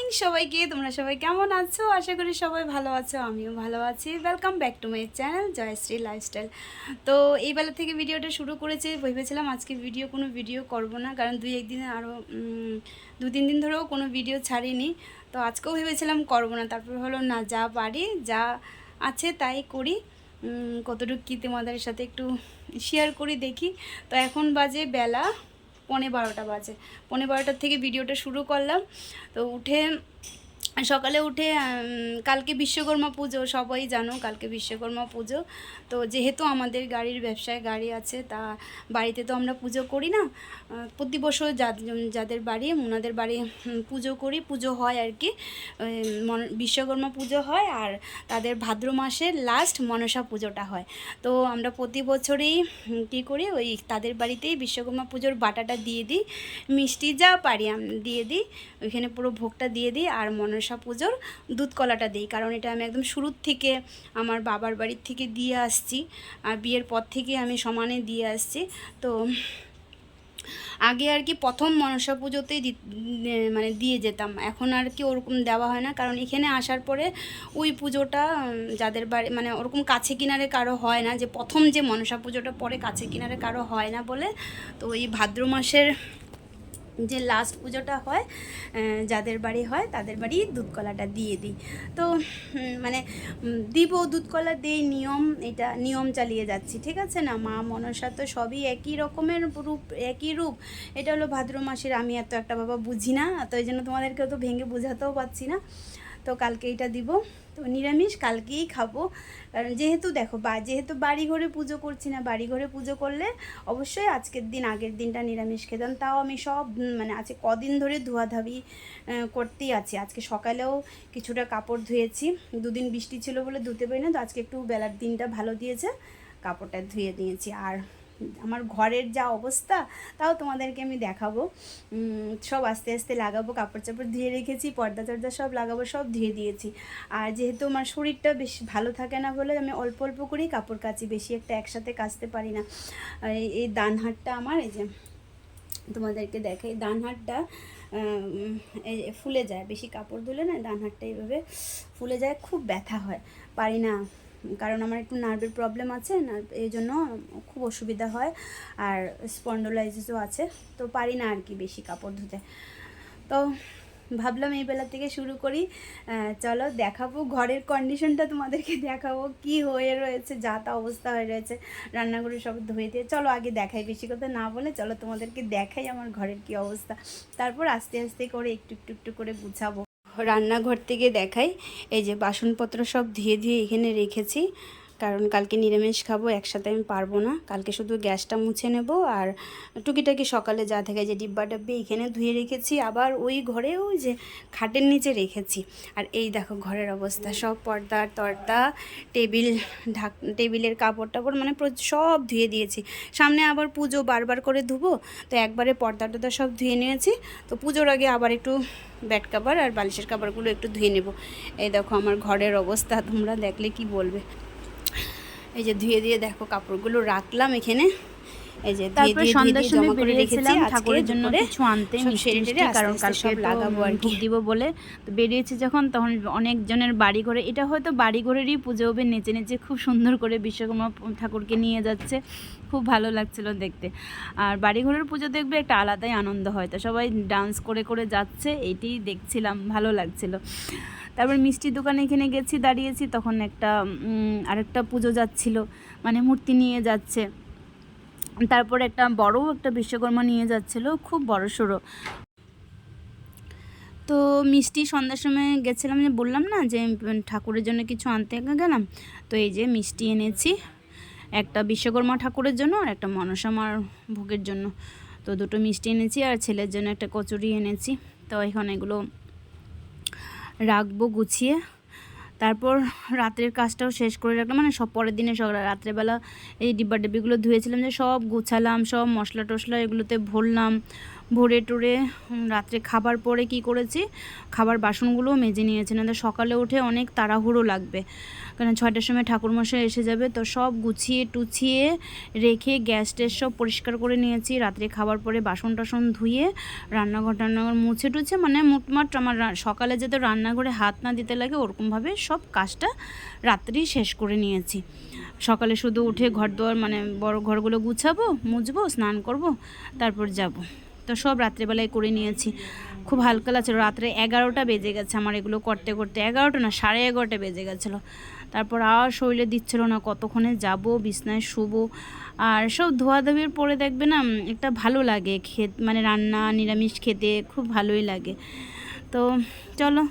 Morning সবাইকে। তোমরা সবাই কেমন আছো? আশা করি সবাই ভালো আছো, আমিও ভালো আছি। Welcome back to my channel Joyshree lifestyle. তো এই বেলা থেকে ভিডিওটা শুরু করেছি। ভেবেছিলাম আজকে কোনো ভিডিও করব না, কারণ দু তিন দিন ধরেও কোনো ভিডিও ছাড়িনি। তো আজকেও ভেবেছিলাম করব না, তারপর হলো না, যা পারি যা আছে তাই করি। কতটুকু কী তোমাদের সাথে একটু শেয়ার করি দেখি। তো এখন বাজে বেলা 11:15 বাজে। 11:15 থেকে ভিডিওটা শুরু করলাম। তো সকালে উঠে কালকে বিশ্বকর্মা পুজো, সবাই জানো কালকে বিশ্বকর্মা পুজো। তো যেহেতু আমাদের গাড়ির ব্যবসায় গাড়ি আছে, তা বাড়িতে তো আমরা পুজো করি না। প্রতি বছর যাদের বাড়ি ওনাদের বাড়ি পুজো করি, পুজো হয় আর কি। বিশ্বকর্মা পুজো হয়, আর তাদের ভাদ্র মাসের লাস্ট মনসা পুজোটা হয়। তো আমরা প্রতি বছরই কী করি, ওই তাদের বাড়িতেই বিশ্বকর্মা পুজোর বাটাটা দিয়ে দিই, মিষ্টি যা পারি দিয়ে দিই, ওইখানে পুরো ভোগটা দিয়ে দিই। আর মনসা পুজোর দুধ কলাটা দিই, কারণ এটা আমি একদম শুরুর থেকে আমার বাবার বাড়ির থেকে দিয়ে আসছি, আর বিয়ের পর থেকে আমি সমানে দিয়ে আসছি। তো আগে আর কি প্রথম মনসা পুজোতেই মানে দিয়ে যেতাম, এখন আর কি ওরকম দেওয়া হয় না, কারণ এখানে আসার পরে ওই পুজোটা যাদের বাড়ি মানে ওরকম কাছে কিনারে কারো হয় না, যে প্রথম যে মনসা পুজোটা পরে কাছে কিনারে কারো হয় না বলে, তো ওই ভাদ্র মাসের যে লাস্ট পুজোটা হয় যাদের বাড়ি হয় তাদের বাড়ি দুধ কলাটা দিয়ে দিই। তো মানে দিব দুধ কলা দিই, এটা নিয়ম চালিয়ে যাচ্ছি, ঠিক আছে না। মা মনসা তো সবই একই রকমের রূপ, একই রূপ। এটা হলো ভাদ্র মাসের, আমি এত একটা বাবা বুঝি না, তো এই জন্য তোমাদেরকেও তো ভেঙে বোঝাতেও পারছি না। তো কালকে এটা দিব, তো নিরামিষ কালকেই খাবো। কারণ যেহেতু দেখো যেহেতু বাড়ি ঘরে পুজো করছি না, বাড়ি ঘরে পুজো করলে অবশ্যই আগের দিনটা নিরামিষ খেতাম। তাও আমি সব মানে আজকে কদিন ধরে ধোয়াধাবি করতেই আছি। আজকে সকালেও কিছুটা কাপড় ধুয়েছি, দুদিন বৃষ্টি ছিল বলে ধুতে পারি না, তো আজকে একটু বেলার দিনটা ভালো দিয়েছে, কাপড়টা ধুয়ে দিয়েছি। আর আমার ঘরের যা অবস্থা তাও তোমাদেরকে আমি দেখাবো। সব আস্তে আস্তে লাগাবো, কাপড় চাপড় ধুয়ে রেখেছি, পর্দা টর্দা সব লাগাবো, সব ধুয়ে দিয়েছি। আর যেহেতু আমার শরীরটা বেশ ভালো থাকে না বলে আমি অল্প অল্প করেই কাপড় কাচি, বেশি একটা একসাথে কাচতে পারি না। এই ডান হাতটা আমার, এই যে তোমাদেরকে দেখাই, ডান হাতটা এই ফুলে যায়, বেশি কাপড় ধুলে না ডান হাতটা এইভাবে ফুলে যায়, খুব ব্যথা হয়, পারি না। কারণ আমার একটু নার্ভের প্রবলেম আছে, এই জন্য খুব অসুবিধা হয়, আর স্পন্ডোলাইটিসও আছে, তো পারি না আর কি বেশি কাপড় ধুতে। তো ভাবলাম এই বেলা থেকে শুরু করি। চলো দেখাবো ঘরের কন্ডিশনটা, তোমাদেরকে দেখাবো কি হয়ে রয়েছে, যা তা অবস্থা হয়ে রয়েছে। রান্নাঘরে সব ধুয়ে দিয়ে চলো আগে দেখাই, বেশি কথা না বলে চলো তোমাদেরকে দেখাই আমার ঘরের কি অবস্থা, তারপর আস্তে আস্তে করে একটু একটু একটু করে গুছাবো। রান্নাঘর থেকে দেখাই, এই যে বাসনপত্র সব ধুয়ে ধুয়ে এখানে রেখেছি, কারণ কালকে নিরামিষ খাবো, একসাথে আমি পারবো না। কালকে শুধু গ্যাসটা মুছে নেব, আর টুকিটাকি সকালে যা থেকে যে ডিব্বা ডাব্বি এখানে ধুয়ে রেখেছি, আবার ওই ঘরেও যে খাটের নিচে রেখেছি। আর এই দেখো ঘরের অবস্থা, সব পর্দা টর্দা, টেবিলের কাপড় টাপড় মানে সব ধুয়ে দিয়েছি। সামনে আবার পুজো, বারবার করে ধুবো, তো একবারে পর্দা টর্দা সব ধুয়ে নিয়েছি। তো পুজোর আগে আবার একটু বেড কাভার আর বালিশের কাভারগুলো একটু ধুয়ে নেব। এই দেখো আমার ঘরের অবস্থা, তোমরা দেখলে কি বলবে। এই যে ধুয়ে দিয়ে দেখো কাপড়গুলো রাখলাম এখানে, এই যে তারপর সন্ধ্যার সময় বেরিয়েছিলাম ঠাকুরের জন্য কিছু আনতে, মিষ্টি, কারণ কালকে সব লাগাবো আর কি দিব বলে। তো বেরিয়েছি যখন, তখন অনেকজনের বাড়ি ঘরে, এটা হয়তো বাড়ি ঘরেরই পুজো হবে, নেচে নেচে খুব সুন্দর করে বিশ্বকর্মা ঠাকুরকে নিয়ে যাচ্ছে, খুব ভালো লাগছিল দেখতে। আর বাড়ি ঘরের পুজো দেখবে একটা আলাদাই আনন্দ হয়, তো সবাই ডান্স করে করে যাচ্ছে, এইটি দেখছিলাম, ভালো লাগছিল। তারপর মিষ্টির দোকানে এখানে গেছি, দাঁড়িয়েছি, তখন আরেকটা পুজো যাচ্ছিল, মানে মূর্তি নিয়ে যাচ্ছে। তারপর একটা বিশ্বকর্মা নিয়ে যাচ্ছিলো, খুব বড়সড়। তো মিষ্টি সন্ধ্যার সময় গেছিলাম, যে বললাম না যে ঠাকুরের জন্য কিছু আনতে গেলাম, তো এই যে মিষ্টি এনেছি, একটা বিশ্বকর্মা ঠাকুরের জন্য আর একটা মনসামার ভোগের জন্য। তো দুটো মিষ্টি এনেছি, আর ছেলের জন্য একটা কচুরি এনেছি। তো এখন এগুলো রাখবো গুছিয়ে। তারপর রাত্রের কাজটাও শেষ করে রাখলাম, মানে সব পরের দিনে রাত্রেবেলা এই ডিব্বাগুলো ধুয়েছিলাম, যে সব গুছালাম, সব মশলা টশলা এগুলোতে ভরলাম, ভোরে টোরে রাত্রে খাবার পরে কি করেছি, খাবার বাসনগুলোও মেজে নিয়েছি, না তো সকালে উঠে অনেক তাড়াহুড়ো লাগবে, কারণ 6টার সময় ঠাকুরমশাই এসে যাবে। তো সব গুছিয়ে টুছিয়ে রেখে গ্যাস ট্যাস সব পরিষ্কার করে নিয়েছি। রাত্রে খাবার পরে বাসন টাসন ধুয়ে রান্নাঘর টান্নাঘর মুছে টুছে, মানে মোটমাট আমার সকালে যাতে রান্নাঘরে হাত না দিতে লাগে ওরকমভাবে সব কাজটা রাত্রেই শেষ করে নিয়েছি। সকালে শুধু উঠে ঘর দুয়ার মানে বড় ঘরগুলো গুছাবো, মুছবো, স্নান করব, তারপর যাব। তো সব রাত্রেবেলায় করে নিয়েছি। খুব হালকা লাগছিলো। রাত্রে 11টা বেজে গেছে আমার এগুলো করতে করতে, 11টা না 11:30 বেজে গেছিলো। তারপর আর শরীরে দিচ্ছিল না, কতক্ষণে যাব, বিছনায় শুবো। আর সব ধোয়াধুয়ির পরে দেখবে না একটা ভালো লাগে মানে রান্না নিরামিষ খেতে খুব ভালোই লাগে। তো চলো।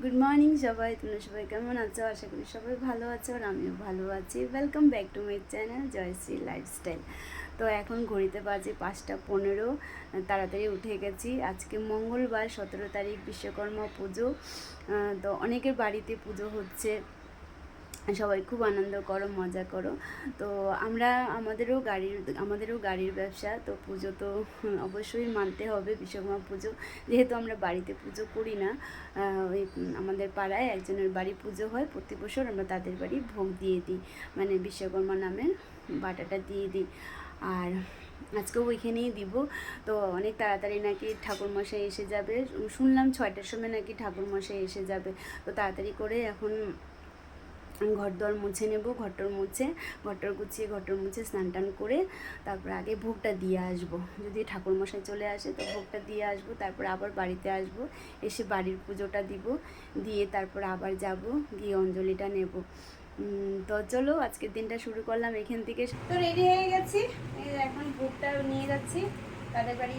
গুড মর্নিং সবাই, তোমরা সবাই কেমন আছো? আশা করি সবাই ভালো আছো, আর আমিও ভালো আছি। Welcome back to my channel Joyshree lifestyle. তো এখন ঘড়িতে বাজে 5টা 15। তাড়াতাড়ি উঠে গেছি। আজকে মঙ্গলবার 17 তারিখ, বিশ্বকর্মা পুজো। তো অনেকের বাড়িতে পুজো হচ্ছে, সবাই খুব আনন্দ করো, মজা করো। তো আমাদেরও গাড়ির ব্যবসা, তো পুজো তো অবশ্যই মানতে হবে। বিশ্বকর্মা পুজো যেহেতু আমরা বাড়িতে পুজো করি না, ওই আমাদের পাড়ায় একজনের বাড়ি পুজো হয় প্রতি বছর, আমরা তাদের বাড়ি ভোগ দিয়ে দিই, মানে বিশ্বকর্মা নামের বাটাটা দিয়ে দিই। আর আজকেও ওইখানেই দিব। তো অনেক তাড়াতাড়ি নাকি ঠাকুরমশাই এসে যাবে, শুনলাম 6টার সময় নাকি ঠাকুরমশাই এসে যাবে। তো তাড়াতাড়ি করে এখন ঘর দর মুছে নেব, ঘরটর গুছিয়ে ঘরটর মুছে স্নান টান করে তারপর আগে ভোগটা দিয়ে আসবো। যদি ঠাকুরমশাই চলে আসে তো ভোগটা দিয়ে আসবো, তারপর আবার বাড়িতে আসবো, এসে বাড়ির পুজোটা দিয়ে তারপর আবার যাব, গিয়ে অঞ্জলিটা নেব। তো চলো আজকের দিনটা শুরু করলাম এখান থেকে। তো রেডি হয়ে গেছি, এখন ভোগটা নিয়ে যাচ্ছি তাদের বাড়ি,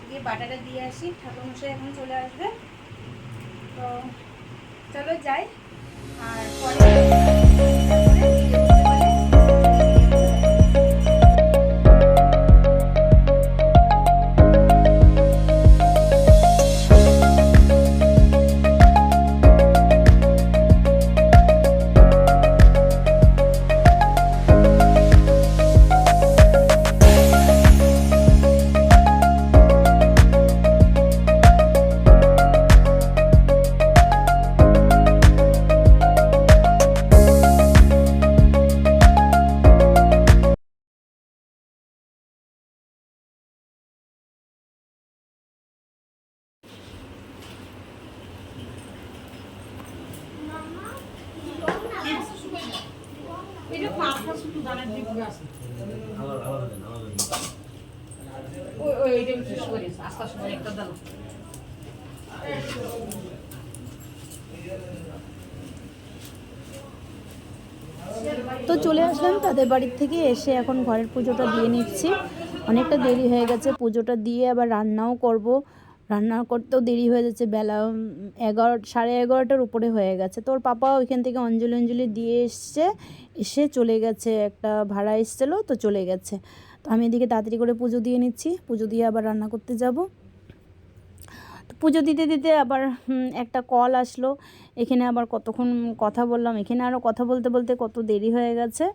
গিয়ে বাটাটা দিয়ে আসি। ঠাকুরমশাই এখন চলে আসবে, তো চলো যাই। আর পরে তো চলে আসলাম তাদের বাড়ির থেকে এসে এখন ঘরের পুজোটা দিয়ে নিচ্ছি। অনেকটা দেরি হয়ে গেছে, পুজোটা দিয়ে আবার রান্নাও করব। রান্না করতেও দেরি হয়ে যাচ্ছে, বেলা 11 সাড়ে 11টার উপরে হয়ে গেছে। তোর পাপা ওইখান থেকে অঞ্জলি দিয়ে এসে চলে গেছে, একটা ভাড়া এসেছিলো তো চলে গেছে। তো আমি এদিকে তাড়াতাড়ি করে পুজো দিয়ে নিচ্ছি, পুজো দিয়ে আবার রান্না করতে যাব। তো পুজো দিতে দিতে আবার একটা কল আসলো, এখানে আবার কতক্ষণ কথা বললাম, এখানে আরও কথা বলতে বলতে কত দেরি হয়ে গেছে।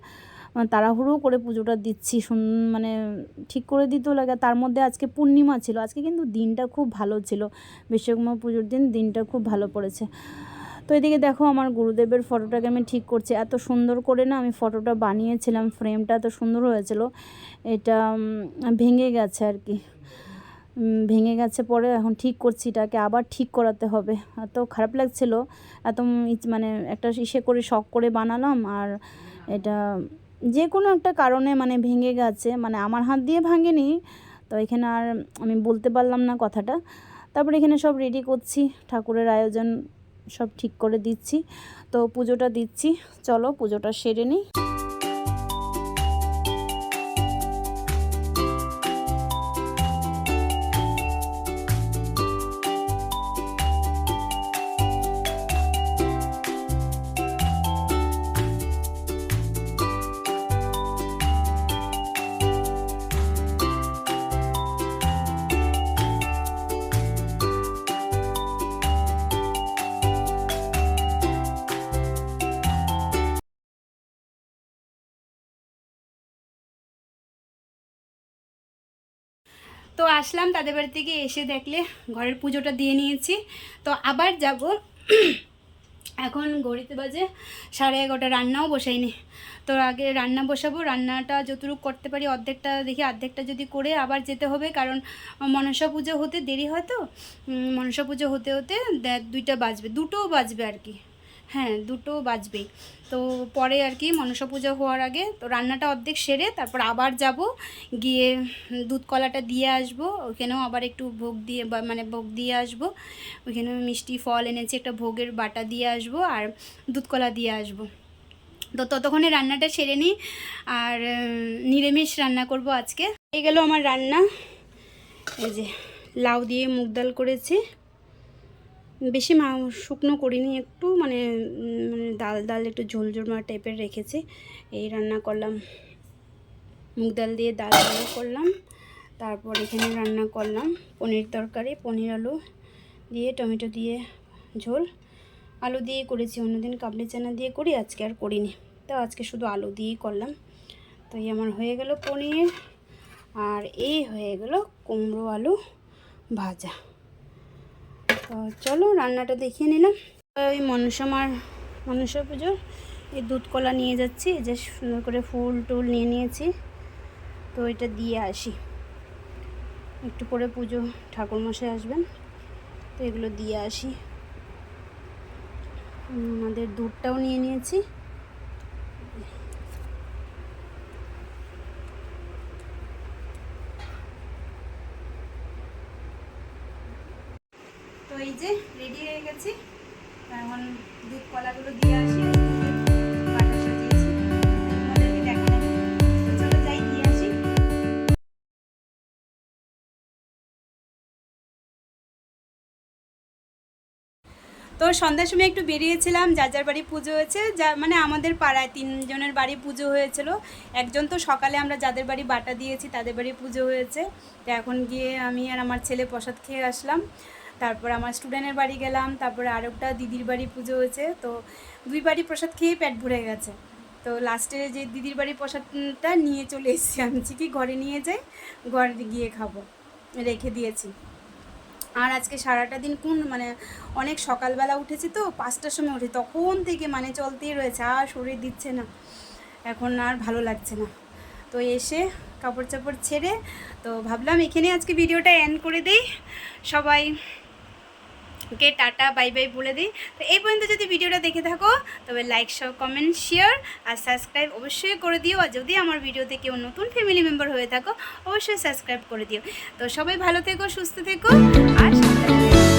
তাড়াহুড়ো করে পুজোটা দিচ্ছি, মানে ঠিক করে দিতেও লাগে। তার মধ্যে আজকে পূর্ণিমা ছিল, আজকে কিন্তু দিনটা খুব ভালো ছিল, বিশ্বকর্মা পুজোর দিনটা খুব ভালো পড়েছে। তো এদিকে দেখো আমার গুরুদেবের ফটোটাকে আমি ঠিক করছি। এত সুন্দর করে না আমি ফটোটা বানিয়েছিলাম, ফ্রেমটা এত সুন্দর হয়েছিল, এটা ভেঙে গেছে আর কি, ভেঙে গেছে। পরে এখন ঠিক করছি, এটাকে আবার ঠিক করাতে হবে। এত খারাপ লাগছিল, এত মানে একটা করে শখ করে বানালাম, আর এটা যে কোনো একটা কারণে মানে ভেঙে গেছে, মানে আমার হাত দিয়ে ভাঙেনি। তো এখানে আর আমি বলতে পারলাম না কথাটা। তারপরে এখানে সব রেডি করছি, ঠাকুরের আয়োজন সব ঠিক করে দিচ্ছি। তো পুজোটা দিচ্ছি, চলো পুজোটা সেরে নিই। তো আসলাম তাদের বাড়ি থেকে, এসে দেখলে ঘরের পুজোটা দিয়ে নিয়েছি। তো আবার যাব। এখন ঘড়িতে বাজে 11:30, রান্নাও বসাইনি। তো আগে রান্না বসাবো, রান্নাটা যতটুকু করতে পারি অর্ধেকটা দেখি, অর্ধেকটা যদি করে আবার যেতে হবে, কারণ মনসা পুজো হতে দেরি হয়। তো মনসা পুজো হতে হতে 2টা বাজবে, 2টোও বাজবে আর কি, হ্যাঁ 2টো বাজবেই। তো পরে আর কি মনসা পুজো হওয়ার আগে তো রান্নাটা অর্ধেক সেরে তারপর আবার যাব, গিয়ে দুধ কলাটা দিয়ে আসবো। ওইখানেও আবার একটু ভোগ দিয়ে মানে ভোগ দিয়ে আসবো। ওইখানে মিষ্টি ফল এনেছি, একটা ভোগের বাটা দিয়ে আসবো আর দুধ কলা দিয়ে আসবো। তো ততক্ষণে রান্নাটা সেরে নিই। আর নিরামিষ রান্না করব আজকে। এই গেল আমার রান্না। এই যে লাউ দিয়ে মুগ ডাল করেছি, বেশি শুকনো করিনি, একটু মানে ডাল ডাল একটু ঝোল ঝোল টাইপের রেখেছি। এই রান্না করলাম, মুগ ডাল দিয়ে ডাল রান্না করলাম। তারপর এখানে রান্না করলাম পনির তরকারি, পনির আলু দিয়ে টমেটো দিয়ে ঝোল, আলু দিয়ে করেছি। অন্যদিন কাবলি চানা দিয়ে করি, আজকে আর করিনি, তো আজকে শুধু আলু দিয়েই করলাম। তো এই আমার হয়ে গেল পনির, আর এই হয়ে গেল কুমড়ো আলু ভাজা। তো চলো রান্নাটা দেখিয়ে নিলাম। ওই মনসা পুজোর এই দুধ কলা নিয়ে যাচ্ছি, এই যে সুন্দর করে ফুল টুল নিয়ে নিয়েছি। তো এটা দিয়ে আসি, একটু পরে পুজো ঠাকুরমশাই আসবেন, তো এগুলো দিয়ে আসি। আমাদের দুধটাও নিয়ে নিয়েছি। তো এই যে রেডি হয়ে গেছি, এখন দুধ কলাগুলো দিয়ে আসি। বাটা সাজিয়েছি, তোমাদেরকে দেখানো, তো চলো যাই দিয়ে আসি। তো সন্ধ্যার সময় একটু বেরিয়েছিলাম, যার যার বাড়ি পুজো হয়েছে, যা মানে আমাদের পাড়ায় 3 জনের বাড়ি পুজো হয়েছিল। একজন তো সকালে আমরা যাদের বাড়ি বাটা দিয়েছি তাদের বাড়ি পুজো হয়েছে। তো এখন গিয়ে আমি আর আমার ছেলে প্রসাদ খেয়ে আসলাম। তারপর আমার স্টুডেন্টের বাড়ি গেলাম, তারপরে আরেকটা দিদির বাড়ি পুজো হয়েছে। তো 2 বাড়ি প্রসাদ খেয়ে পেট ভরে গেছে। তো লাস্টে যে দিদির বাড়ির প্রসাদটা নিয়ে চলে এসেছি, আমি কি ঘরে নিয়ে যাই, ঘরে গিয়ে খাবো, রেখে দিয়েছি। আর আজকে সারাটা দিন মানে অনেক সকালবেলা উঠেছি, তো 5টার সময় উঠি, তখন থেকে মানে চলতেই রয়েছে, আর শরীর দিচ্ছে না, এখন আর ভালো লাগছে না। তো এসে কাপড় চাপড় ছেড়ে তো ভাবলাম এখানে আজকে ভিডিওটা এন্ড করে দিই, সবাইকে টাটা বাই বাই বলে দিই। তো এই পর্যন্ত যদি ভিডিওটা দেখে থাকো তবে লাইক কমেন্ট শেয়ার আর সাবস্ক্রাইব অবশ্যই করে দিও। আর যদি আমার ভিডিওতে কেউ নতুন ফ্যামিলি মেম্বার হয়ে থাকো অবশ্যই সাবস্ক্রাইব করে দিও। তো সবাই ভালো থেকো, সুস্থ থেকো আর সাবধানে থেকো।